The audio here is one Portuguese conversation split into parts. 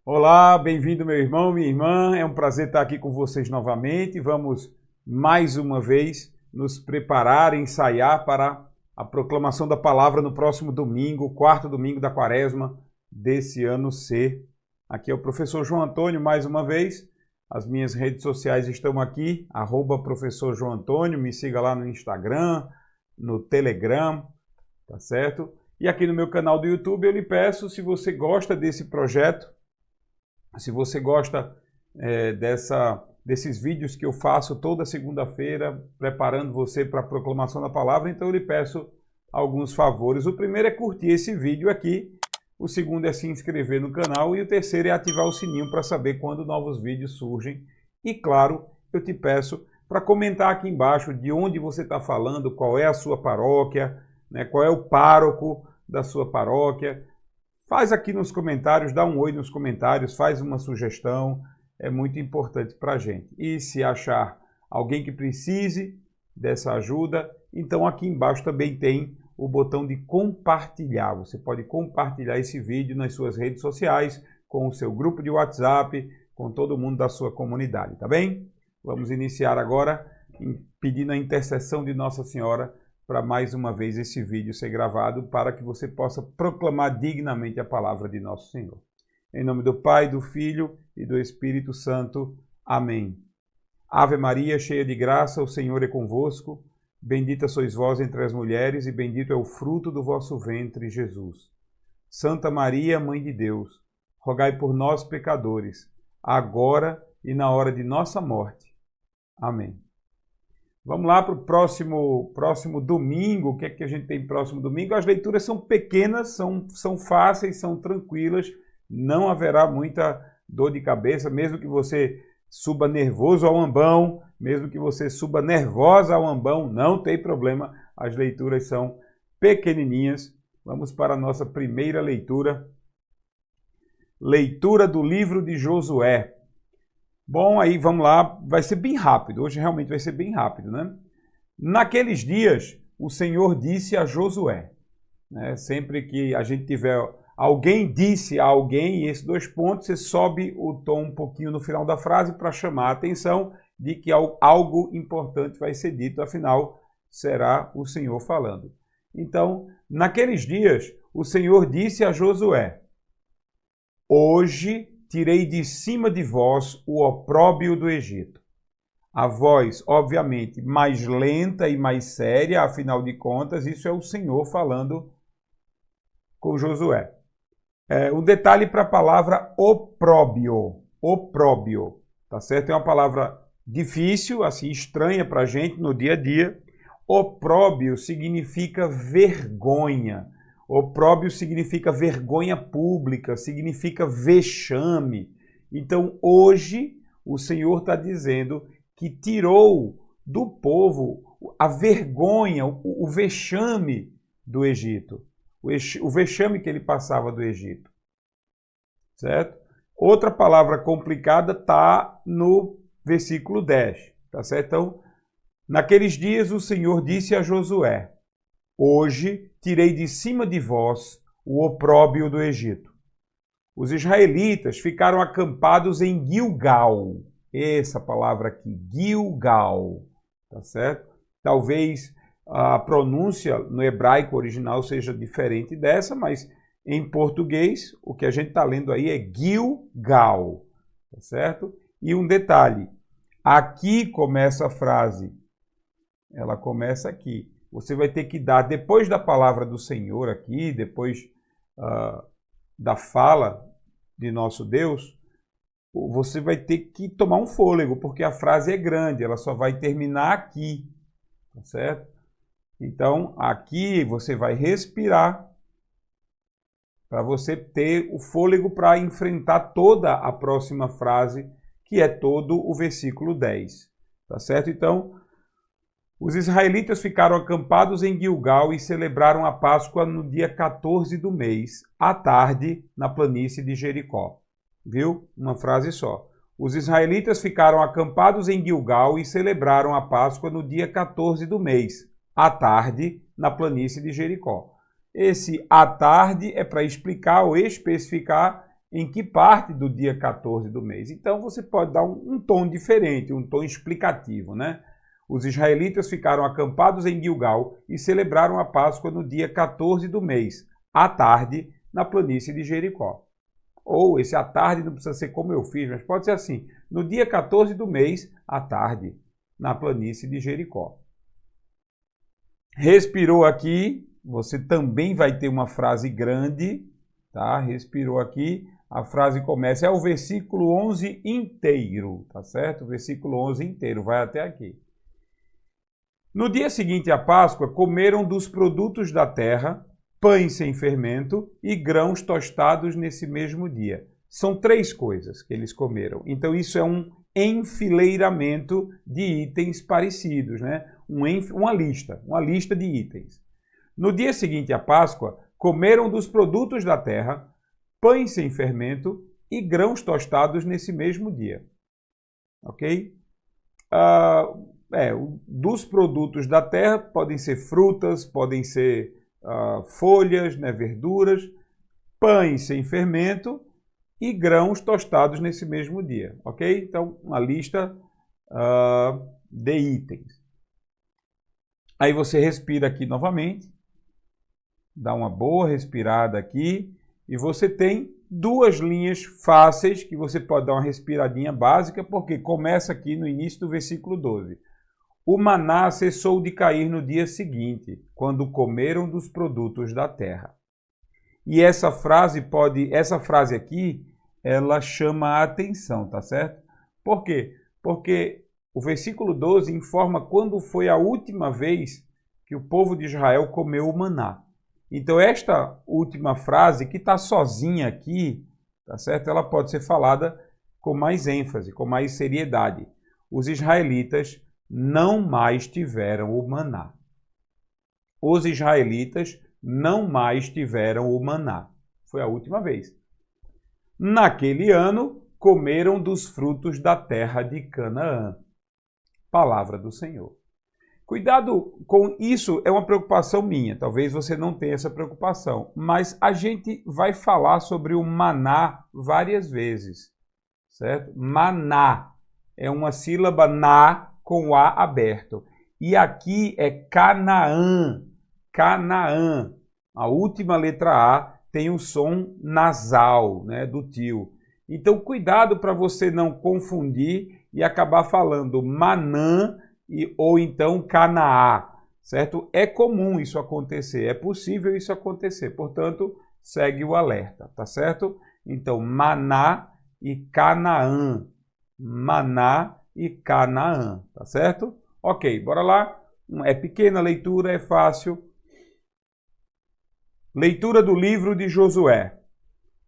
Olá, bem-vindo meu irmão, minha irmã. É um prazer estar aqui com vocês novamente. Vamos mais uma vez nos preparar, ensaiar para a proclamação da palavra no próximo domingo, o quarto domingo da quaresma desse ano C. Aqui é o professor João Antônio mais uma vez. As minhas redes sociais estão aqui, @professor João Antônio. Me siga lá no Instagram, no Telegram, tá certo? E aqui no meu canal do YouTube eu lhe peço, se você gosta desse projeto, se você gosta desses vídeos que eu faço toda segunda-feira, preparando você para a proclamação da palavra, então eu lhe peço alguns favores. O primeiro é curtir esse vídeo aqui, o segundo é se inscrever no canal e o terceiro é ativar o sininho para saber quando novos vídeos surgem. E claro, eu te peço para comentar aqui embaixo de onde você está falando, qual é a sua paróquia, né, qual é o pároco da sua paróquia. Faz aqui nos comentários, dá um oi nos comentários, faz uma sugestão, é muito importante para a gente. E se achar alguém que precise dessa ajuda, então aqui embaixo também tem o botão de compartilhar. Você pode compartilhar esse vídeo nas suas redes sociais, com o seu grupo de WhatsApp, com todo mundo da sua comunidade, tá bem? Vamos iniciar agora pedindo a intercessão de Nossa Senhora para mais uma vez esse vídeo ser gravado para que você possa proclamar dignamente a palavra de nosso Senhor. Em nome do Pai, do Filho e do Espírito Santo. Amém. Ave Maria, cheia de graça, o Senhor é convosco. Bendita sois vós entre as mulheres e bendito é o fruto do vosso ventre, Jesus. Santa Maria, Mãe de Deus, rogai por nós, pecadores, agora e na hora de nossa morte. Amém. Vamos lá para o próximo domingo. O que é que a gente tem próximo domingo? As leituras são pequenas, são fáceis, são tranquilas. Não haverá muita dor de cabeça, mesmo que você suba nervoso ao ambão, mesmo que você suba nervosa ao ambão, não tem problema. As leituras são pequenininhas. Vamos para a nossa primeira leitura. Leitura do livro de Josué. Bom, aí vamos lá, vai ser bem rápido, hoje realmente vai ser bem rápido, né? Naqueles dias, o Senhor disse a Josué, né? Sempre que a gente tiver, alguém disse a alguém, e esses 2 pontos, você sobe o tom um pouquinho no final da frase para chamar a atenção de que algo importante vai ser dito, afinal, será o Senhor falando. Então, naqueles dias, o Senhor disse a Josué, hoje tirei de cima de vós o opróbrio do Egito. A voz, obviamente, mais lenta e mais séria, afinal de contas, isso é o Senhor falando com Josué. Um detalhe para a palavra opróbio. Opróbio, tá certo? É uma palavra difícil, assim, estranha para a gente no dia a dia. Opróbio significa vergonha. Opróbio significa vergonha pública, significa vexame. Então, hoje, o Senhor está dizendo que tirou do povo a vergonha, o vexame do Egito. O vexame que ele passava do Egito. Certo? Outra palavra complicada está no versículo 10. Tá certo? Então, naqueles dias o Senhor disse a Josué, hoje tirei de cima de vós o opróbrio do Egito. Os israelitas ficaram acampados em Gilgal. Essa palavra aqui, Gilgal, tá certo? Talvez a pronúncia no hebraico original seja diferente dessa, mas em português o que a gente está lendo aí é Gilgal, tá certo? E um detalhe, aqui começa a frase, ela começa aqui. Você vai ter que dar, depois da palavra do Senhor aqui, depois da fala de nosso Deus, você vai ter que tomar um fôlego, porque a frase é grande, ela só vai terminar aqui, tá certo? Então, aqui você vai respirar para você ter o fôlego para enfrentar toda a próxima frase, que é todo o versículo 10, tá certo? Então, os israelitas ficaram acampados em Gilgal e celebraram a Páscoa no dia 14 do mês, à tarde, na planície de Jericó. Viu? Uma frase só. Os israelitas ficaram acampados em Gilgal e celebraram a Páscoa no dia 14 do mês, à tarde, na planície de Jericó. Esse à tarde é para explicar ou especificar em que parte do dia 14 do mês. Então você pode dar um tom diferente, um tom explicativo, né? Os israelitas ficaram acampados em Gilgal e celebraram a Páscoa no dia 14 do mês, à tarde, na planície de Jericó. Ou esse à tarde não precisa ser como eu fiz, mas pode ser assim, no dia 14 do mês, à tarde, na planície de Jericó. Respirou aqui, você também vai ter uma frase grande, tá? Respirou aqui, a frase começa, é o versículo 11 inteiro, tá certo? O versículo 11 inteiro, vai até aqui. No dia seguinte à Páscoa, comeram dos produtos da terra, pães sem fermento e grãos tostados nesse mesmo dia. São 3 coisas que eles comeram. Então isso é um enfileiramento de itens parecidos, né? Uma lista de itens. No dia seguinte à Páscoa, comeram dos produtos da terra, pães sem fermento e grãos tostados nesse mesmo dia. Ok? Dos produtos da terra podem ser frutas, podem ser folhas, né, verduras, pães sem fermento e grãos tostados nesse mesmo dia. Ok? Então, uma lista de itens. Aí você respira aqui novamente, dá uma boa respirada aqui e você tem 2 linhas fáceis que você pode dar uma respiradinha básica, porque começa aqui no início do versículo 12. O maná cessou de cair no dia seguinte, quando comeram dos produtos da terra. E essa frase aqui, ela chama a atenção, tá certo? Por quê? Porque o versículo 12 informa quando foi a última vez que o povo de Israel comeu o maná. Então, esta última frase, que está sozinha aqui, tá certo? Ela pode ser falada com mais ênfase, com mais seriedade. Os israelitas não mais tiveram o maná. Os israelitas não mais tiveram o maná. Foi a última vez. Naquele ano, comeram dos frutos da terra de Canaã. Palavra do Senhor. Cuidado com isso, é uma preocupação minha. Talvez você não tenha essa preocupação, mas a gente vai falar sobre o maná várias vezes, certo? Maná é uma sílaba na com o A aberto. E aqui é Canaã. Canaã. A última letra A tem o som nasal, né, do tio. Então, cuidado para você não confundir e acabar falando Manã ou então Canaá, certo? É comum isso acontecer, é possível isso acontecer. Portanto, segue o alerta, tá certo? Então, Maná e Canaã. Maná e Canaã, tá certo? Ok, bora lá. É pequena leitura, é fácil. Leitura do livro de Josué.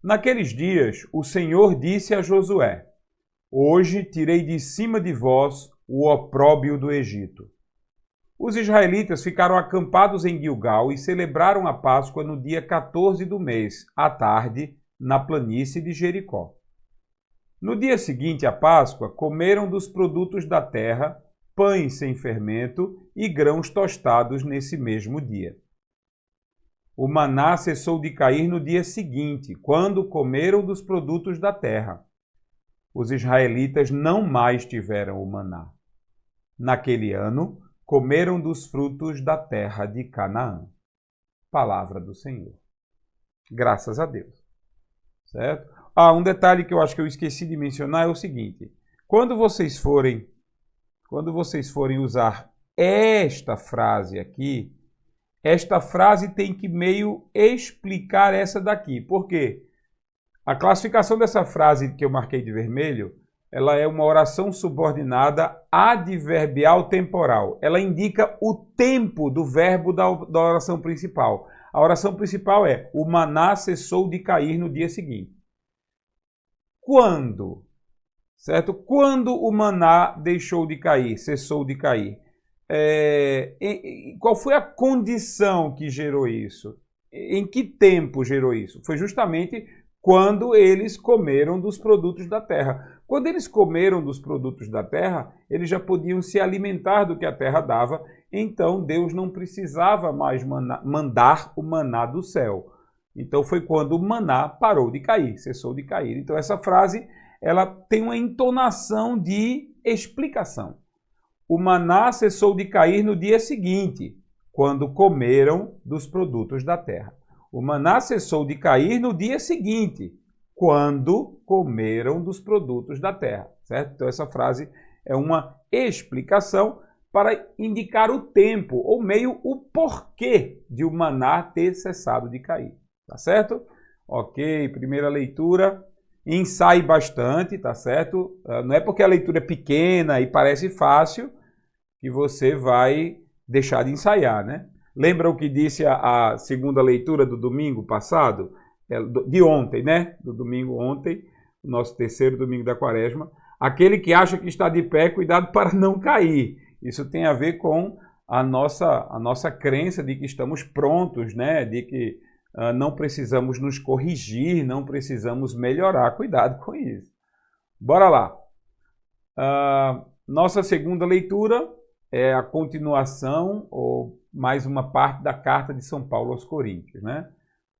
Naqueles dias, o Senhor disse a Josué: Hoje tirei de cima de vós o opróbio do Egito. Os israelitas ficaram acampados em Gilgal e celebraram a Páscoa no dia 14 do mês, à tarde, na planície de Jericó. No dia seguinte à Páscoa, comeram dos produtos da terra, pães sem fermento e grãos tostados nesse mesmo dia. O maná cessou de cair no dia seguinte, quando comeram dos produtos da terra. Os israelitas não mais tiveram o maná. Naquele ano, comeram dos frutos da terra de Canaã. Palavra do Senhor. Graças a Deus. Certo? Um detalhe que eu acho que eu esqueci de mencionar é o seguinte. Quando vocês forem usar esta frase aqui, esta frase tem que meio explicar essa daqui. Por quê? A classificação dessa frase que eu marquei de vermelho, ela é uma oração subordinada adverbial temporal. Ela indica o tempo do verbo da oração principal. A oração principal é: o maná cessou de cair no dia seguinte. Quando? Certo? Quando o maná deixou de cair, cessou de cair? Qual foi a condição que gerou isso? Em que tempo gerou isso? Foi justamente quando eles comeram dos produtos da terra. Quando eles comeram dos produtos da terra, eles já podiam se alimentar do que a terra dava, então Deus não precisava mais mandar o maná do céu. Então foi quando o maná parou de cair, cessou de cair. Então essa frase, ela tem uma entonação de explicação. O maná cessou de cair no dia seguinte, quando comeram dos produtos da terra. O maná cessou de cair no dia seguinte, quando comeram dos produtos da terra, certo? Então essa frase é uma explicação para indicar o tempo, ou meio o porquê de o maná ter cessado de cair, tá certo? Ok, primeira leitura. Ensaie bastante, tá certo? Não é porque a leitura é pequena e parece fácil que você vai deixar de ensaiar, né? Lembra o que disse a segunda leitura do domingo passado? De ontem, né? Do domingo ontem, o nosso terceiro domingo da quaresma. Aquele que acha que está de pé, cuidado para não cair. Isso tem a ver com a nossa crença de que estamos prontos, né? De que não precisamos nos corrigir, não precisamos melhorar. Cuidado com isso. Bora lá. Nossa segunda leitura é a continuação, ou mais uma parte da carta de São Paulo aos Coríntios, né?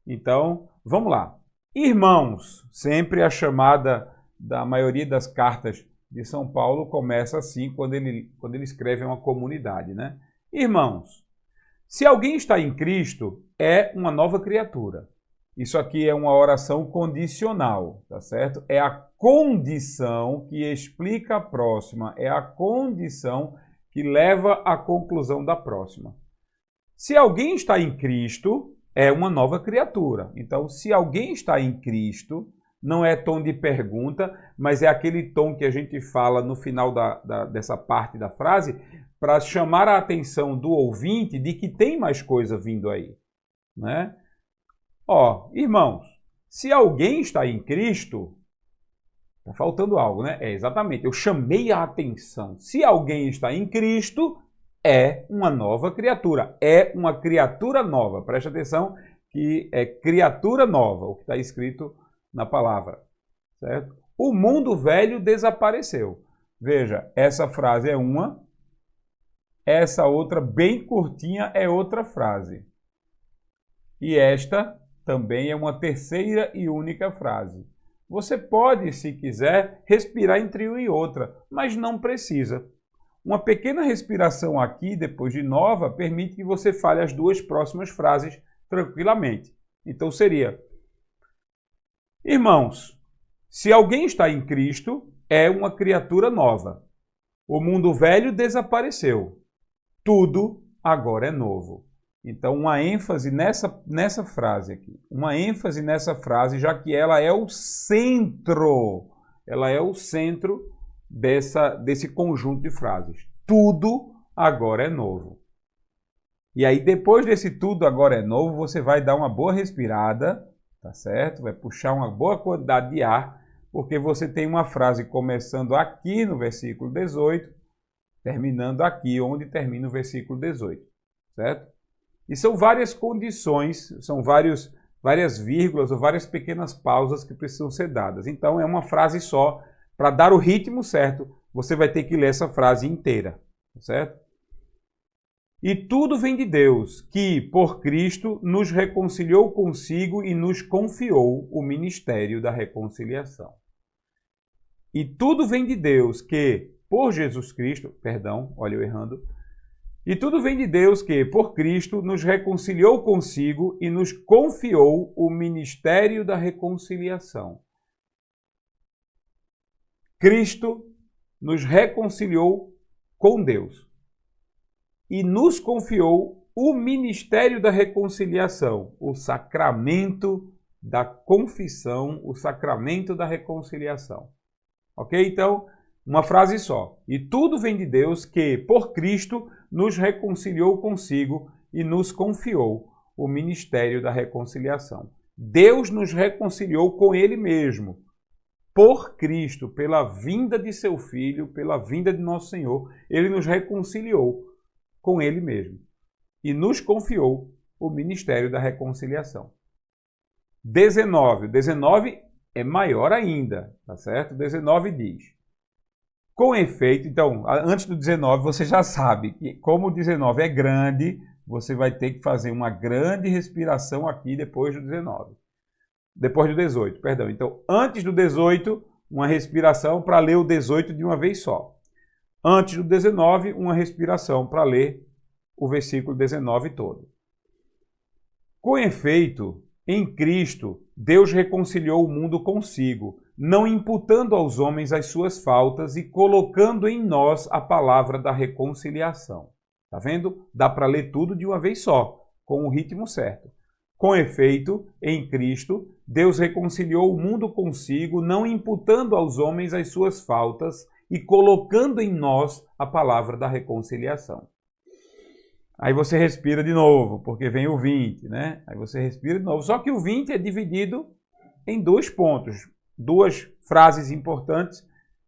Então, vamos lá. Irmãos, sempre a chamada da maioria das cartas de São Paulo começa assim, quando ele escreve a uma comunidade, né? Irmãos, se alguém está em Cristo, é uma nova criatura. Isso aqui é uma oração condicional, tá certo? É a condição que explica a próxima, é a condição que leva à conclusão da próxima. Se alguém está em Cristo, é uma nova criatura. Então, se alguém está em Cristo, não é tom de pergunta, mas é aquele tom que a gente fala no final dessa parte da frase, para chamar a atenção do ouvinte de que tem mais coisa vindo aí, né? Ó, irmãos, se alguém está em Cristo, está faltando algo, né? Exatamente, eu chamei a atenção. Se alguém está em Cristo, é uma nova criatura, é uma criatura nova. Preste atenção que é criatura nova, o que está escrito na palavra, certo? O mundo velho desapareceu. Veja, essa frase é uma, essa outra bem curtinha é outra frase. E esta também é uma terceira e única frase. Você pode, se quiser, respirar entre uma e outra, mas não precisa. Uma pequena respiração aqui, depois de nova, permite que você fale as duas próximas frases tranquilamente. Então seria: irmãos, se alguém está em Cristo, é uma criatura nova. O mundo velho desapareceu. Tudo agora é novo. Então, uma ênfase nessa frase aqui. Uma ênfase nessa frase, já que ela é o centro. Ela é o centro desse conjunto de frases. Tudo agora é novo. E aí, depois desse tudo agora é novo, você vai dar uma boa respirada, tá certo? Vai puxar uma boa quantidade de ar, porque você tem uma frase começando aqui no versículo 18, terminando aqui, onde termina o versículo 18, certo? E são várias condições, são várias vírgulas ou várias pequenas pausas que precisam ser dadas. Então, é uma frase só. Para dar o ritmo certo, você vai ter que ler essa frase inteira, certo? E tudo vem de Deus, que, por Cristo, nos reconciliou consigo e nos confiou o ministério da reconciliação. E tudo vem de Deus, que, por Jesus Cristo, perdão, olha eu errando. E tudo vem de Deus que, por Cristo, nos reconciliou consigo e nos confiou o ministério da reconciliação. Cristo nos reconciliou com Deus e nos confiou o ministério da reconciliação, o sacramento da confissão, o sacramento da reconciliação. Ok? Então, uma frase só. E tudo vem de Deus que, por Cristo, nos reconciliou consigo e nos confiou o ministério da reconciliação. Deus nos reconciliou com Ele mesmo, por Cristo, pela vinda de seu Filho, pela vinda de nosso Senhor. Ele nos reconciliou com Ele mesmo e nos confiou o ministério da reconciliação. 19. 19 é maior ainda, tá certo? 19 diz: com efeito, então, antes do 19, você já sabe que, como o 19 é grande, você vai ter que fazer uma grande respiração aqui depois do 19. Depois do 18, perdão. Então, antes do 18, uma respiração para ler o 18 de uma vez só. Antes do 19, uma respiração para ler o versículo 19 todo. Com efeito, em Cristo, Deus reconciliou o mundo consigo, não imputando aos homens as suas faltas e colocando em nós a palavra da reconciliação. Tá vendo? Dá para ler tudo de uma vez só, com o ritmo certo. Com efeito, em Cristo, Deus reconciliou o mundo consigo, não imputando aos homens as suas faltas e colocando em nós a palavra da reconciliação. Aí você respira de novo, porque vem o 20, né? Aí você respira de novo. Só que o 20 é dividido em 2 pontos, 2 frases importantes.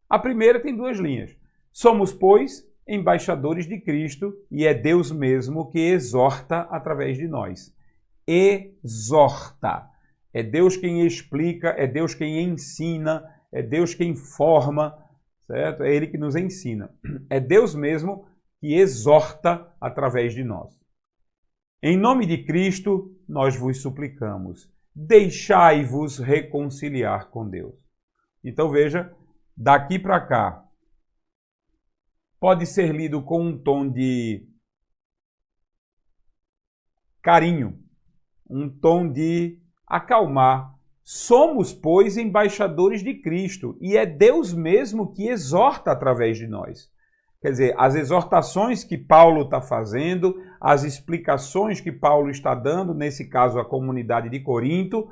A primeira tem 2 linhas. Somos, pois, embaixadores de Cristo e é Deus mesmo que exorta através de nós. Exorta. É Deus quem explica, é Deus quem ensina, é Deus quem forma, certo? É Ele que nos ensina. É Deus mesmo que exorta através de nós. Em nome de Cristo, nós vos suplicamos, deixai-vos reconciliar com Deus. Então veja, daqui para cá, pode ser lido com um tom de carinho, um tom de acalmar. Somos, pois, embaixadores de Cristo e é Deus mesmo que exorta através de nós. Quer dizer, as exortações que Paulo está fazendo, as explicações que Paulo está dando, nesse caso a comunidade de Corinto,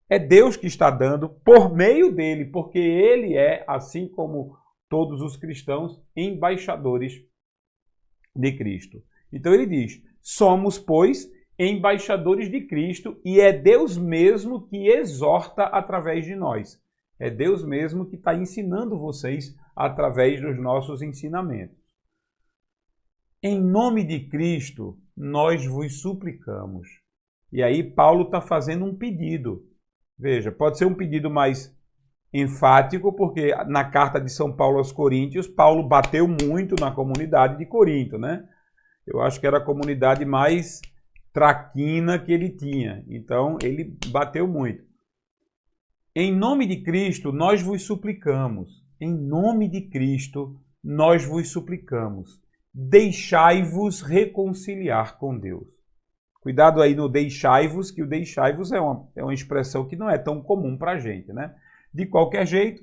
é Deus que está dando por meio dele, porque ele é, assim como todos os cristãos, embaixadores de Cristo. Então ele diz, somos, pois, embaixadores de Cristo e é Deus mesmo que exorta através de nós. É Deus mesmo que está ensinando vocês através dos nossos ensinamentos. Em nome de Cristo, nós vos suplicamos. E aí Paulo está fazendo um pedido. Veja, pode ser um pedido mais enfático, porque na carta de São Paulo aos Coríntios, Paulo bateu muito na comunidade de Corinto, né? Eu acho que era a comunidade mais traquina que ele tinha. Então, ele bateu muito. Em nome de Cristo, nós vos suplicamos. Em nome de Cristo, nós vos suplicamos. Deixai-vos reconciliar com Deus. Cuidado aí no deixai-vos, que o deixai-vos é uma expressão que não é tão comum para a gente, né? De qualquer jeito,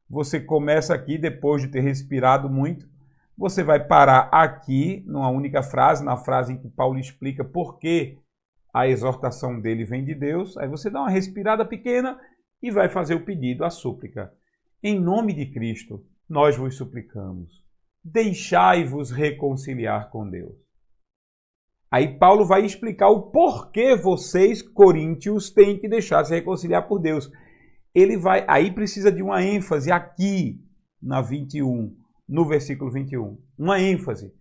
você começa aqui, depois de ter respirado muito, você vai parar aqui, numa única frase, na frase em que Paulo explica por que a exortação dele vem de Deus. Aí você dá uma respirada pequena e vai fazer o pedido, a súplica. Em nome de Cristo, nós vos suplicamos. Deixai-vos reconciliar com Deus. Aí Paulo vai explicar o porquê vocês, coríntios, têm que deixar se reconciliar por Deus. Aí precisa de uma ênfase aqui na 21, no versículo 21. Uma ênfase.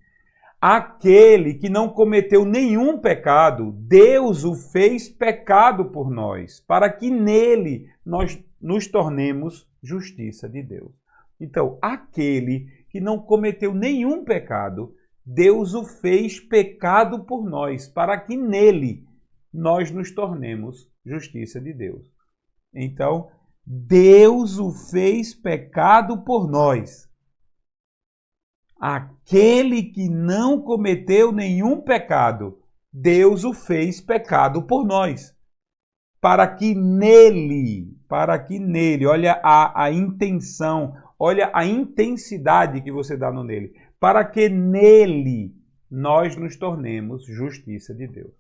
Aquele que não cometeu nenhum pecado, Deus o fez pecado por nós, para que nele nós nos tornemos justiça de Deus. Então, aquele que não cometeu nenhum pecado, Deus o fez pecado por nós, para que nele nós nos tornemos justiça de Deus. Então, Deus o fez pecado por nós. Aquele que não cometeu nenhum pecado, Deus o fez pecado por nós. Para que nele, olha a intenção, olha a intensidade que você dá no nele. Para que nele nós nos tornemos justiça de Deus.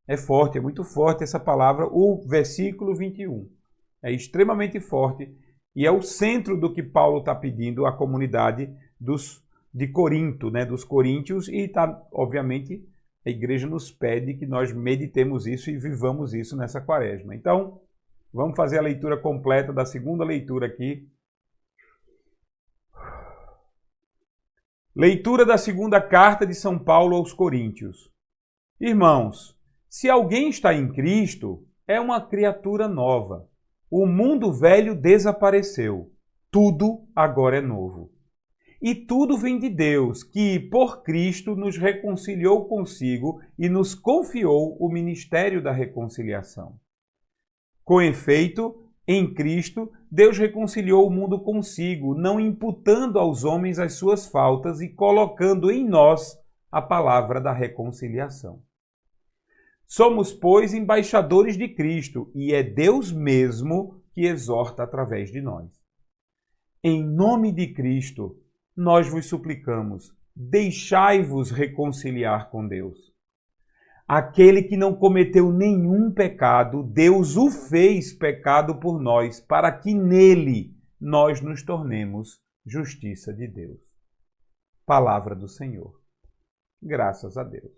É forte, é muito forte essa palavra, o versículo 21. É extremamente forte e é o centro do que Paulo está pedindo à comunidade de Corinto, né, dos coríntios, e obviamente a igreja nos pede que nós meditemos isso e vivamos isso nessa quaresma. Então, vamos fazer a leitura completa da segunda leitura aqui. Leitura da segunda carta de São Paulo aos Coríntios. Irmãos, se alguém está em Cristo, é uma criatura nova. O mundo velho desapareceu. Tudo agora é novo. E tudo vem de Deus, que por Cristo nos reconciliou consigo e nos confiou o ministério da reconciliação. Com efeito, em Cristo, Deus reconciliou o mundo consigo, não imputando aos homens as suas faltas e colocando em nós a palavra da reconciliação. Somos, pois, embaixadores de Cristo, e é Deus mesmo que exorta através de nós. Em nome de Cristo, nós vos suplicamos, deixai-vos reconciliar com Deus. Aquele que não cometeu nenhum pecado, Deus o fez pecado por nós, para que nele nós nos tornemos justiça de Deus. Palavra do Senhor. Graças a Deus.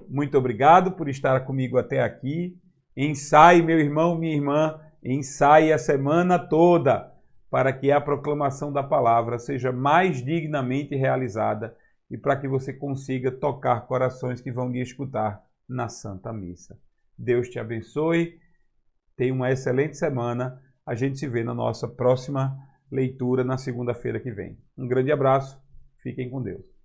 Muito obrigado por estar comigo até aqui. Ensaie, meu irmão, minha irmã, ensaie a semana toda para que a proclamação da palavra seja mais dignamente realizada e para que você consiga tocar corações que vão lhe escutar na Santa Missa. Deus te abençoe, tenha uma excelente semana. A gente se vê na nossa próxima leitura na segunda-feira que vem. Um grande abraço, fiquem com Deus.